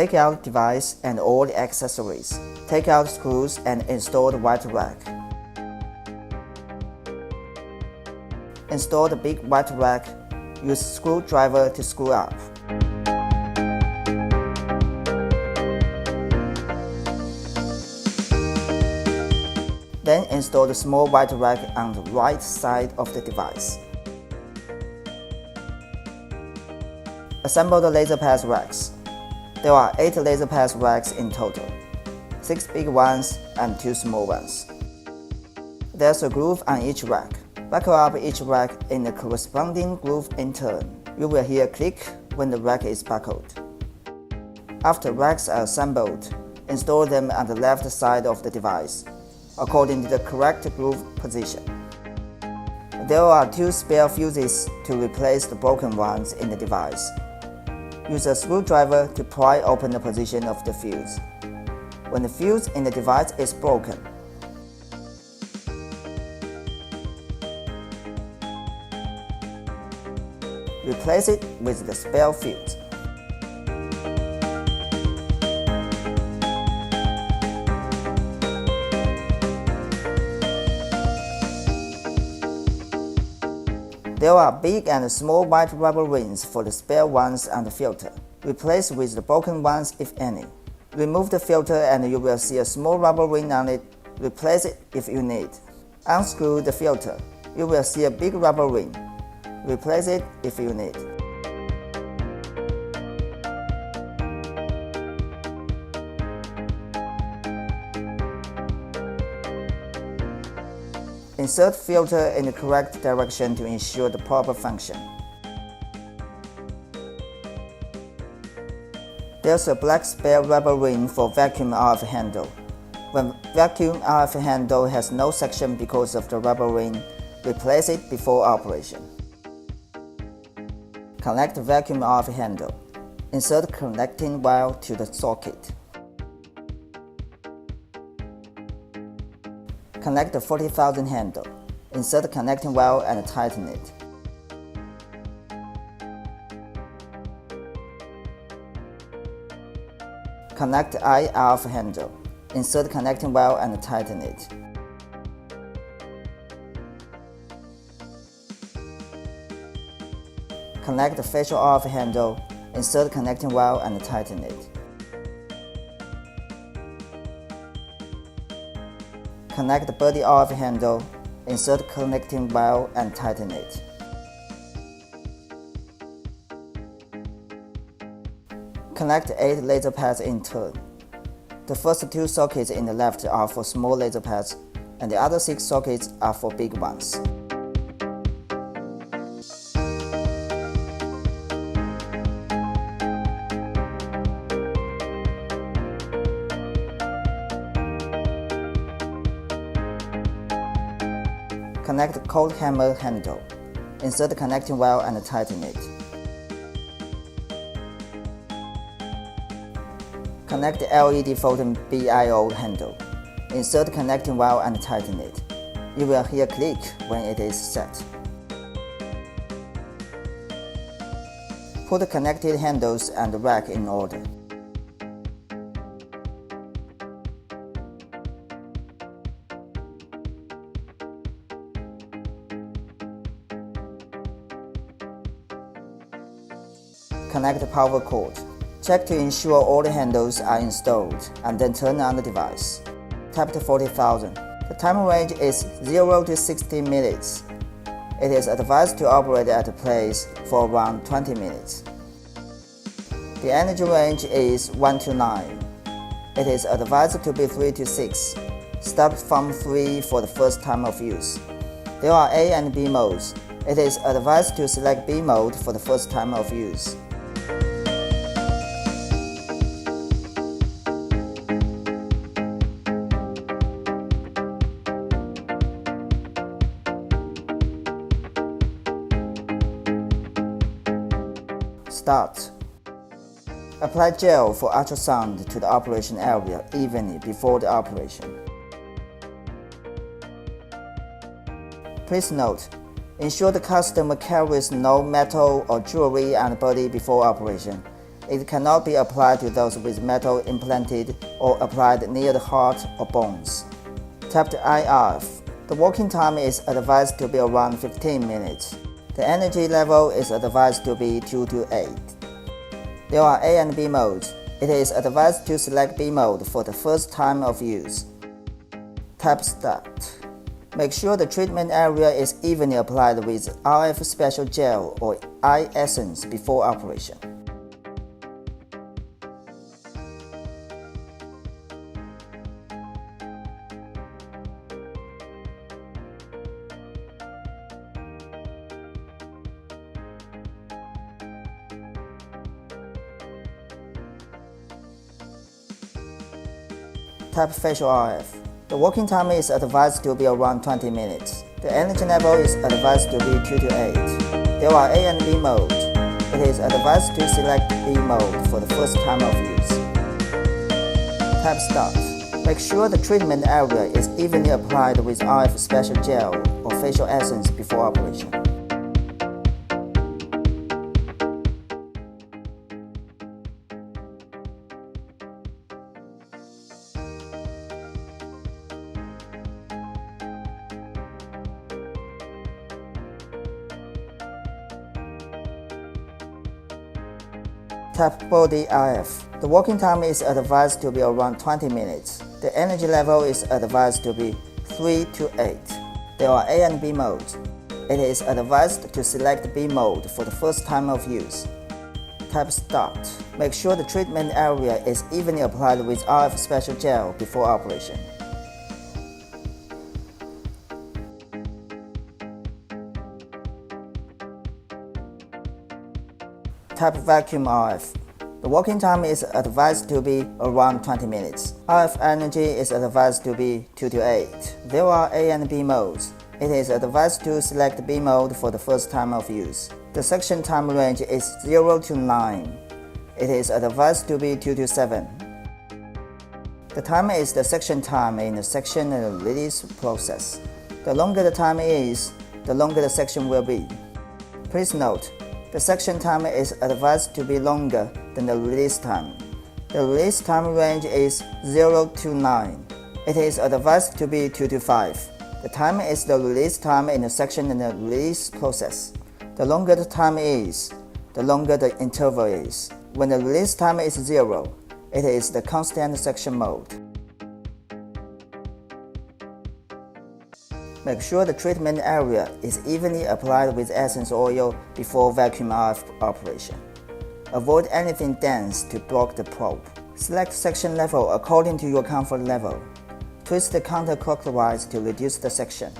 Take out device and all the accessories. Take out screws and install the white rack. Install the big white rack. Use screwdriver to screw up. Then install the small white rack on the right side of the device. Assemble the laser pass racks. There are 8 laser pass racks in total, 6 big ones and 2 small ones. There's a groove on each rack. Buckle up each rack in the corresponding groove in turn. You will hear a click when the rack is buckled. After racks are assembled, install them on the left side of the device, according to the correct groove position. There are 2 spare fuses to replace the broken ones in the device. Use a screwdriver to pry open the position of the fuse. When the fuse in the device is broken, replace it with the spare fuse. There are big and small white rubber rings for the spare ones and the filter. Replace with the broken ones if any. Remove the filter and you will see a small rubber ring on it. Replace it if you need. Unscrew the filter. You will see a big rubber ring. Replace it if you need. Insert filter in the correct direction to ensure the proper function. There's a black spare rubber ring for vacuum RF handle. When vacuum RF handle has no suction because of the rubber ring, replace it before operation. Connect the vacuum RF handle. Insert connecting wire to the socket. Connect the 40,000 handle. Insert the connecting wire and tighten it. Connect the IRF handle. Insert the connecting wire and tighten it. Connect the facial RF handle. Insert the connecting wire and tighten it. Connect the body RF handle, insert connecting wire and tighten it. Connect 8 laser pads in turn. The first 2 sockets in the left are for small laser pads, and the other 6 sockets are for big ones. Connect the cold hammer handle. Insert the connecting wire and tighten it. Connect the LED photon BIO handle. Insert the connecting wire and tighten it. You will hear a click when it is set. Put the connected handles and the rack in order. Connect the power cord. Check to ensure all the handles are installed and then turn on the device. Tap the 40,000. The time range is 0 to 60 minutes. It is advised to operate at a place for around 20 minutes. The energy range is 1 to 9. It is advised to be 3 to 6. Start from 3 for the first time of use. There are A and B modes. It is advised to select B mode for the first time of use. Start. Apply gel for ultrasound to the operation area evenly before the operation. Please note, ensure the customer carries no metal or jewelry on the body before operation. It cannot be applied to those with metal implanted or applied near the heart or bones. Tapped IF. The working time is advised to be around 15 minutes. The energy level is advised to be 2 to 8. There are A and B modes. It is advised to select B mode for the first time of use. Tap Start. Make sure the treatment area is evenly applied with RF special gel or eye essence before operation. Tap Facial RF. The working time is advised to be around 20 minutes. The energy level is advised to be 2 to 8. There are A and B modes. It is advised to select B mode for the first time of use. Tap Start. Make sure the treatment area is evenly applied with RF special gel or facial essence before operation. Tap Body RF. The working time is advised to be around 20 minutes. The energy level is advised to be 3 to 8. There are A and B modes. It is advised to select B mode for the first time of use. Tap Start. Make sure the treatment area is evenly applied with RF special gel before operation. Tap Vacuum RF. The working time is advised to be around 20 minutes. RF energy is advised to be 2 to 8. There are A and B modes. It is advised to select B mode for the first time of use. The section time range is 0 to 9. It is advised to be 2 to 7. The time is the section time in the section and release process. The longer the time is, the longer the section will be. Please note, the section time is advised to be longer than the release time. The release time range is 0 to 9. It is advised to be 2 to 5. The time is the release time in the section and the release process. The longer the time is, the longer the interval is. When the release time is 0, it is the constant section mode. Make sure the treatment area is evenly applied with essence oil before vacuum RF operation. Avoid anything dense to block the probe. Select section level according to your comfort level. Twist the counterclockwise to reduce the section.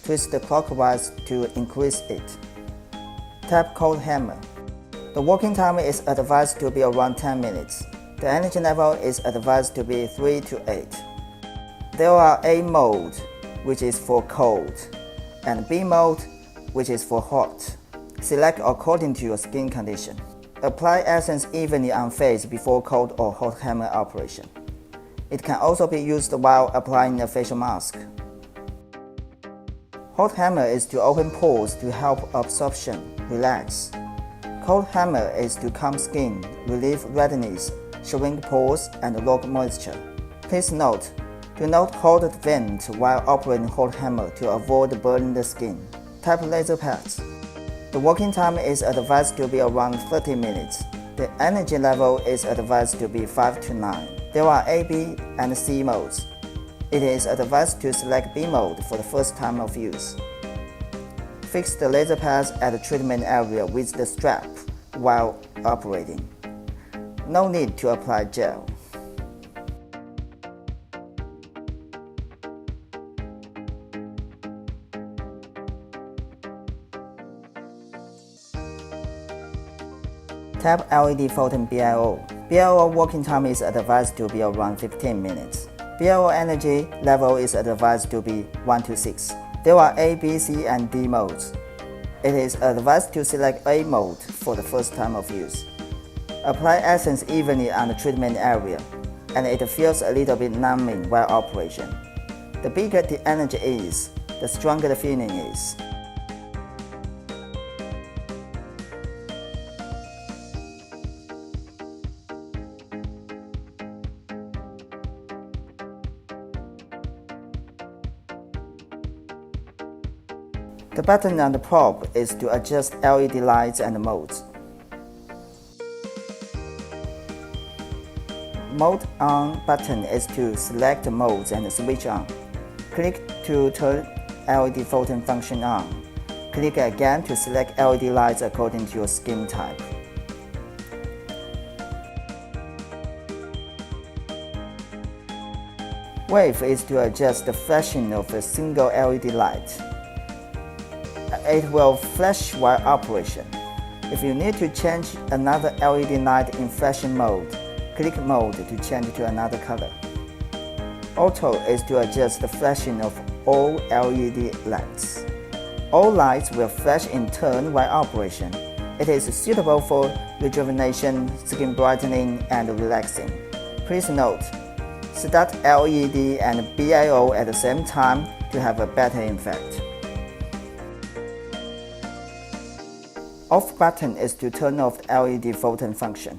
Twist the clockwise to increase it. Tap Cold Hammer. The working time is advised to be around 10 minutes. The energy level is advised to be 3 to 8. There are A mode, which is for cold, and B mode, which is for hot. Select according to your skin condition. Apply essence evenly on face before cold or hot hammer operation. It can also be used while applying a facial mask. Hot hammer is to open pores to help absorption, relax. Cold hammer is to calm skin, relieve redness, shrink pores, and lock moisture. Please note, do not hold the vent while operating hot hammer to avoid burning the skin. Tap laser pads. The working time is advised to be around 30 minutes. The energy level is advised to be 5 to 9. There are A, B, and C modes. It is advised to select B mode for the first time of use. Fix the laser pads at the treatment area with the strap while operating. No need to apply gel. Tap LED photon BIO. BIO working time is advised to be around 15 minutes. BIO energy level is advised to be 1 to 6. There are A, B, C, and D modes. It is advised to select A mode for the first time of use. Apply essence evenly on the treatment area, and it feels a little bit numbing while operation. The bigger the energy is, the stronger the feeling is. The button on the probe is to adjust LED lights and modes. Mode on button is to select the modes and switch on. Click to turn LED photon function on. Click again to select LED lights according to your skin type. Wave is to adjust the flashing of a single LED light. It will flash while operation. If you need to change another LED light in flashing mode, click Mode to change to another color. Auto is to adjust the flashing of all LED lights. All lights will flash in turn while operation. It is suitable for rejuvenation, skin brightening, and relaxing. Please note, start LED and BIO at the same time to have a better effect. Off button is to turn off LED photon function.